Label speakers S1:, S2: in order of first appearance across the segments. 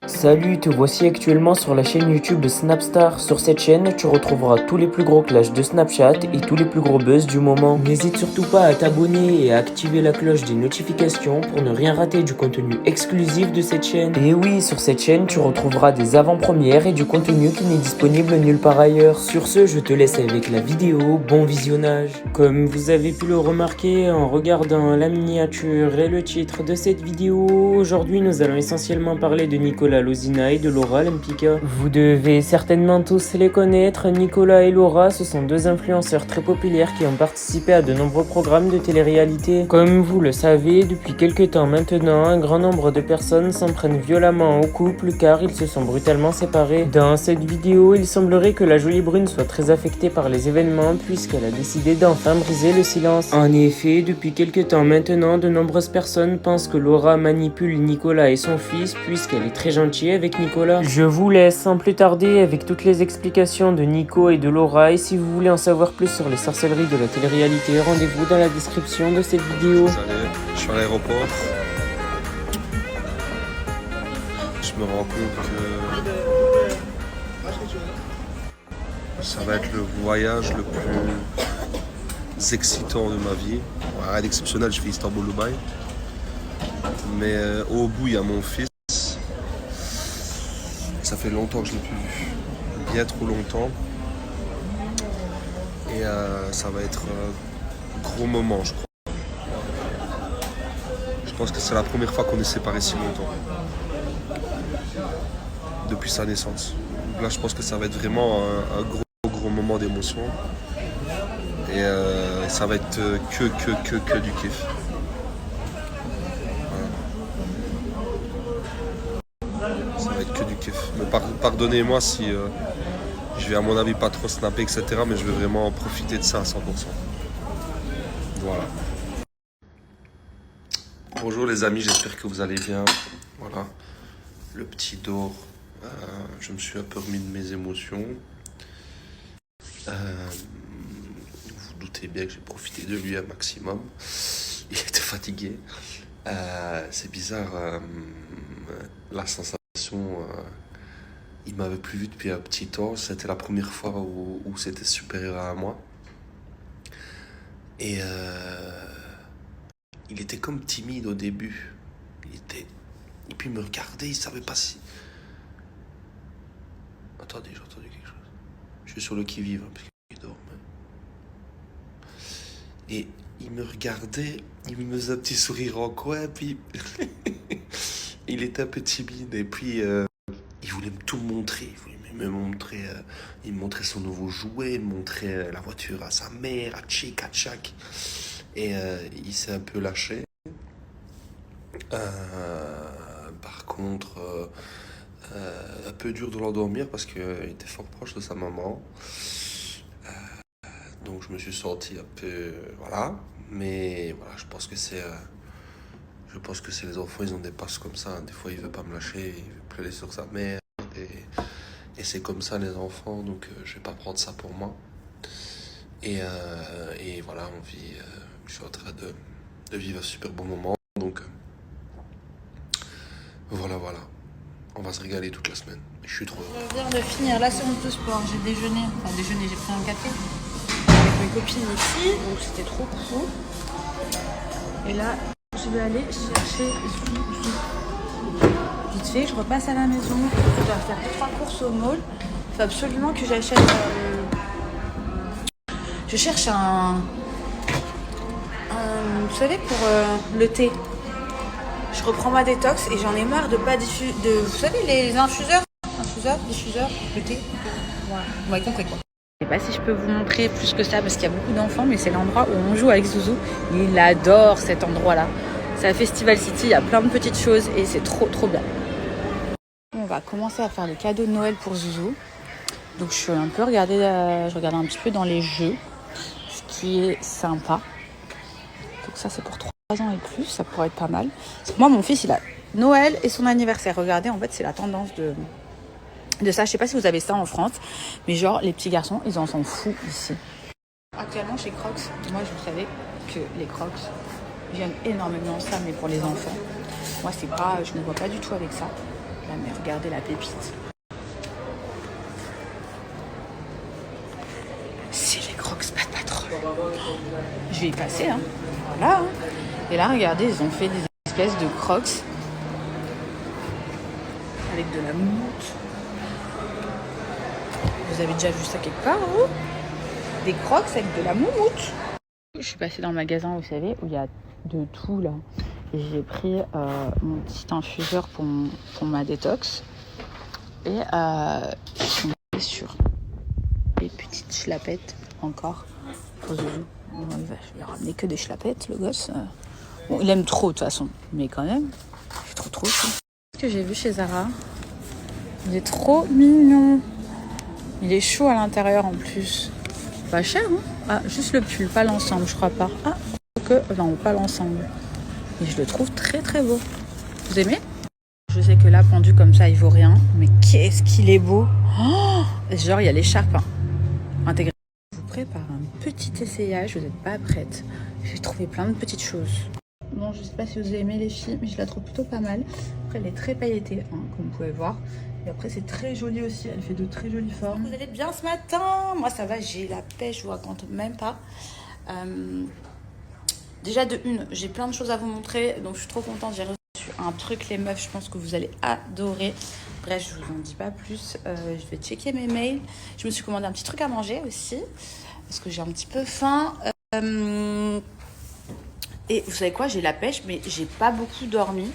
S1: Salut, te voici actuellement sur la chaîne YouTube de Snapstar. Sur cette chaîne, tu retrouveras tous les plus gros clashs de Snapchat et tous les plus gros buzz du moment. N'hésite surtout pas à t'abonner et à activer la cloche des notifications pour ne rien rater du contenu exclusif de cette chaîne. Et oui, sur cette chaîne, tu retrouveras des avant-premières et du contenu qui n'est disponible nulle part ailleurs. Sur ce, je te laisse avec la vidéo, bon visionnage. Comme vous avez pu le remarquer en regardant la miniature et le titre de cette vidéo, aujourd'hui nous allons essentiellement parler de Nicolas Lozina et de Laura Lempicka. Vous devez certainement tous les connaître, Nicolas et Laura, ce sont deux influenceurs très populaires qui ont participé à de nombreux programmes de télé-réalité. Comme vous le savez, depuis quelques temps maintenant, un grand nombre de personnes s'en prennent violemment au couple car ils se sont brutalement séparés. Dans cette vidéo, il semblerait que la jolie brune soit très affectée par les événements puisqu'elle a décidé d'enfin briser le silence. En effet, depuis quelques temps maintenant, de nombreuses personnes pensent que Laura manipule Nicolas et son fils puisqu'elle est très gentille avec Nicolas. Je vous laisse sans plus tarder avec toutes les explications de Nico et de Laura, et si vous voulez en savoir plus sur les sorcelleries de la télé-réalité, rendez-vous dans la description de cette vidéo.
S2: Salut, je suis à l'aéroport. Je me rends compte que ça va être le voyage le plus excitant de ma vie. Rien d'exceptionnel, je fais Istanbul-Dubaï. Mais au bout, il y a mon fils. Ça fait longtemps que je ne l'ai plus vu. Bien trop longtemps. Et ça va être un gros moment, je crois. Je pense que c'est la première fois qu'on est séparés si longtemps. Depuis sa naissance. Donc là, je pense que ça va être vraiment un gros moment d'émotion. Et ça va être que du kiff. Ça va être que du kiff. Mais pardonnez-moi si je vais à mon avis pas trop snapper, etc. Mais je vais vraiment profiter de ça à 100%. Voilà. Bonjour les amis, j'espère que vous allez bien. Voilà. Le petit dort. Je me suis un peu remis de mes émotions. Vous vous doutez bien que j'ai profité de lui un maximum. Il était fatigué. C'est bizarre. La sensation, il m'avait plus vu depuis un petit temps. C'était la première fois où c'était supérieur à moi. Et il était comme timide au début. Et puis il me regardait, il savait pas si... Attendez, j'ai entendu quelque chose. Je suis sur le qui-vive, hein, parce qu'il dort. Et il me regardait, il me faisait un petit sourire en coin, puis... il était un peu timide, et puis... il voulait tout me montrer. Il voulait me montrer... il me montrait son nouveau jouet, il me montrait la voiture à sa mère, à Tchik, à Tchak. Et il s'est un peu lâché. Par contre... un peu dur de l'endormir parce qu'il était fort proche de sa maman. Donc je me suis senti un peu... voilà. Mais voilà, je pense que c'est les enfants, ils ont des passes comme ça. Des fois, il veut pas me lâcher, il veut pleurer sur sa mère. Et c'est comme ça, les enfants. Donc je vais pas prendre ça pour moi. Et voilà, je suis en train de vivre un super bon moment. Donc voilà. On va se régaler toute la semaine. Je suis trop heureux.
S3: Je viens de finir la séance de sport. J'ai déjeuné, j'ai pris un café avec mes copines ici, donc c'était trop cool. Et là, je vais aller chercher Zouzou. Vite fait, je repasse à la maison. Je dois faire 3 courses au mall. Il faut absolument que j'achète. Je cherche un. Vous savez, pour le thé. Je reprends ma détox et j'en ai marre de pas diffuser. Vous savez, les diffuseurs, le thé. Voilà, vous m'avez compris quoi. Je sais pas si je peux vous montrer plus que ça parce qu'il y a beaucoup d'enfants, mais c'est l'endroit où on joue avec Zouzou. Il adore cet endroit-là. C'est à Festival City, il y a plein de petites choses et c'est trop bien. On va commencer à faire les cadeaux de Noël pour Zouzou. Donc je regarde un petit peu dans les jeux, ce qui est sympa. Donc ça c'est pour 3 ans et plus, ça pourrait être pas mal. Moi mon fils il a Noël et son anniversaire. Regardez, en fait c'est la tendance de ça. Je sais pas si vous avez ça en France, mais genre les petits garçons ils en sont fous ici. Actuellement chez Crocs, moi je savais que les Crocs, j'aime énormément ça, mais pour les enfants, moi c'est pas, je ne vois pas du tout avec ça. Là, mais regardez la pépite. C'est les Crocs Pat Patrol. Je vais y passer, hein. Voilà. Hein. Et là, regardez, ils ont fait des espèces de Crocs avec de la moumoute. Vous avez déjà vu ça quelque part, vous? Des Crocs avec de la moumoute. Je suis passée dans le magasin, vous savez, où il y a de tout là. Et j'ai pris mon petit infuseur pour ma détox. Et je suis tombée sur les petites schlapettes encore pour Zouzou. Bon, il va ramener que des schlapettes, le gosse. Bon, il aime trop de toute façon, mais quand même, c'est trop. Ce que j'ai vu chez Zara, il est trop mignon. Il est chaud à l'intérieur en plus. Pas cher, hein? Ah, juste le pull, pas l'ensemble, je crois pas. Ah, non, pas l'ensemble. Et je le trouve très beau. Vous aimez? Je sais que là, pendu comme ça, il vaut rien. Mais qu'est-ce qu'il est beau! Oh, genre, il y a l'écharpe intégrée. Je vous prépare un petit essayage, vous n'êtes pas prête. J'ai trouvé plein de petites choses. Bon, je sais pas si vous avez aimé les filles, mais je la trouve plutôt pas mal. Après, elle est très pailletée, hein, comme vous pouvez voir. Et après, c'est très joli aussi. Elle fait de très jolies formes. Vous allez bien ce matin? Moi, ça va, j'ai la pêche, je vous raconte même pas. Déjà, de une, j'ai plein de choses à vous montrer. Donc, je suis trop contente. J'ai reçu un truc, les meufs. Je pense que vous allez adorer. Bref, je vous en dis pas plus. Je vais checker mes mails. Je me suis commandé un petit truc à manger aussi. Parce que j'ai un petit peu faim. Et vous savez quoi? J'ai la pêche, mais j'ai pas beaucoup dormi.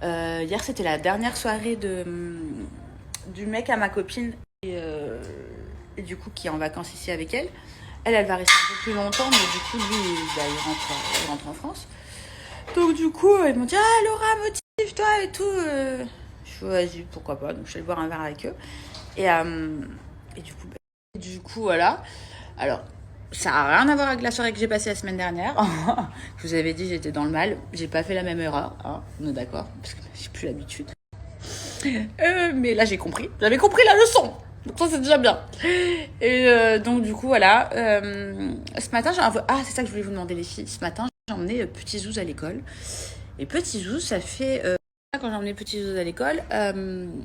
S3: Hier, c'était la dernière soirée du mec à ma copine et du coup qui est en vacances ici avec elle. Elle va rester un peu plus longtemps, mais du coup, lui, il rentre en France. Donc du coup, ils m'ont dit « Ah, Laura, motive-toi et tout ». Je suis vas-y, pourquoi pas. Donc je suis allée boire un verre avec eux. Et du coup, voilà. Alors, ça n'a rien à voir avec la soirée que j'ai passée la semaine dernière. Je vous avais dit, j'étais dans le mal. J'ai pas fait la même erreur, hein, on est d'accord, parce que j'ai plus l'habitude. Mais là, j'ai compris. J'avais compris la leçon. Donc ça, c'est déjà bien. Et donc, du coup, voilà. Ce matin, Ah, c'est ça que je voulais vous demander, les filles. Ce matin, j'ai emmené Petit Zouz à l'école. Et Petit Zouz, ça fait... Quand j'ai emmené Petit Zouz à l'école,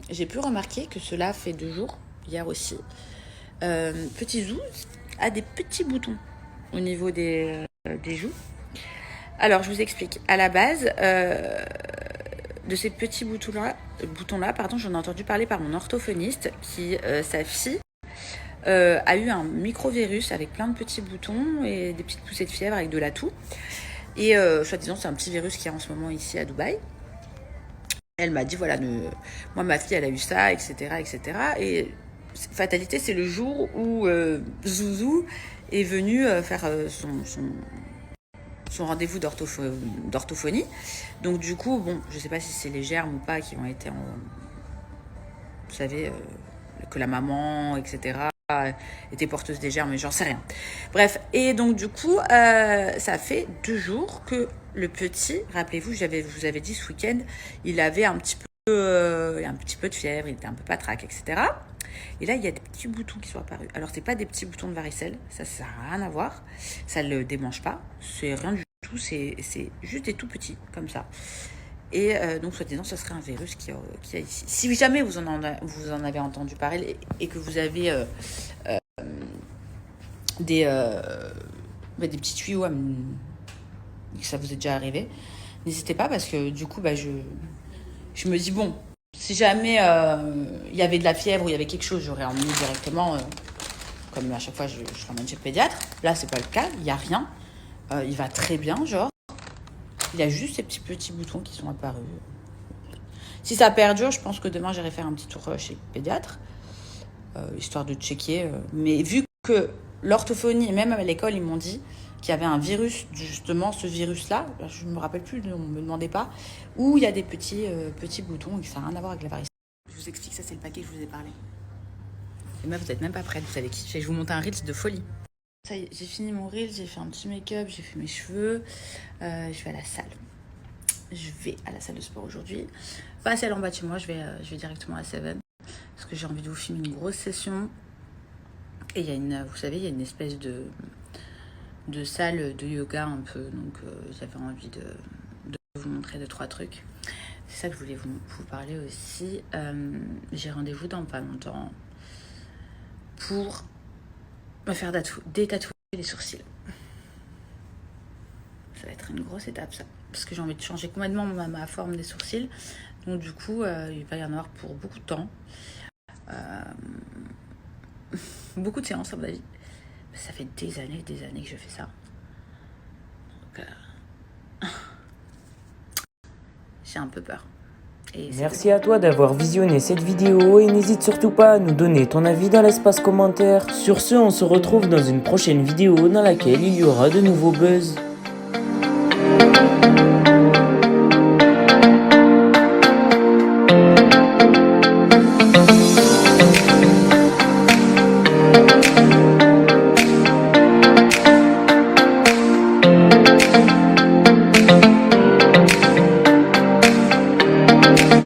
S3: j'ai pu remarquer que cela fait 2 jours, hier aussi. Petit Zouz a des petits boutons au niveau des joues. Alors, je vous explique. À la base... de ces petits boutons-là, j'en ai entendu parler par mon orthophoniste qui, sa fille, a eu un microvirus avec plein de petits boutons et des petites poussées de fièvre avec de la toux. Et soi-disant, c'est un petit virus qui est en ce moment ici à Dubaï. Elle m'a dit, voilà, moi, ma fille, elle a eu ça, etc., etc. Et fatalité, c'est le jour où Zouzou est venu faire son rendez-vous d'orthophonie. Donc du coup, bon, je sais pas si c'est les germes ou pas qui ont été vous savez, que la maman, etc., était porteuse des germes, mais j'en sais rien. Bref, et donc du coup, ça fait 2 jours que le petit, rappelez-vous, je vous avais dit ce week-end, il avait un petit peu de fièvre, il était un peu patraque, etc. Et là, il y a des petits boutons qui sont apparus. Alors, c'est pas des petits boutons de varicelle, ça n'a rien à voir, ça ne le démange pas, c'est rien du tout, c'est juste des tout petits, comme ça. Et donc, soi-disant, ce serait un virus qui a ici. Si jamais vous en avez entendu parler et que vous avez des petits tuyaux, que ça vous est déjà arrivé, n'hésitez pas parce que du coup, je me dis, bon, si jamais il y avait de la fièvre ou il y avait quelque chose, j'aurais emmené directement, comme à chaque fois, je l'emmène chez le pédiatre. Là, c'est pas le cas, il n'y a rien. Il va très bien, genre. Il y a juste ces petits boutons qui sont apparus. Si ça perdure, je pense que demain, j'irai faire un petit tour chez le pédiatre, histoire de checker. Mais vu que l'orthophonie, et même à l'école, ils m'ont dit qu'il y avait un virus, justement, ce virus-là, je ne me rappelle plus, on ne me demandait pas, où il y a des petits boutons et que ça n'a rien à voir avec la varicelle. Je vous explique, ça c'est le paquet que je vous ai parlé. Et meuf, vous n'êtes même pas prêtes, vous allez kiffer. Je vous monte un reel de folie. Ça y est, j'ai fini mon reel, j'ai fait un petit make-up, j'ai fait mes cheveux. Je vais à la salle. Je vais à la salle de sport aujourd'hui. Pas celle en bas de chez moi, je vais directement à Seven. Parce que j'ai envie de vous filmer une grosse session. Et il y a vous savez, il y a une espèce de salle de yoga un peu. Donc j'avais envie de vous montrer 2-3 trucs. c'est ça que je voulais vous parler aussi. J'ai rendez-vous dans pas longtemps pour me faire détatouer les sourcils. Ça va être une grosse étape, ça. Parce que j'ai envie de changer complètement ma forme des sourcils. Donc du coup, il va y en avoir pour beaucoup de temps. Beaucoup de séances, à mon avis. Ça fait des années que je fais ça. Donc, j'ai un peu peur.
S1: Merci à toi d'avoir visionné cette vidéo et n'hésite surtout pas à nous donner ton avis dans l'espace commentaire. Sur ce, on se retrouve dans une prochaine vidéo dans laquelle il y aura de nouveaux buzz.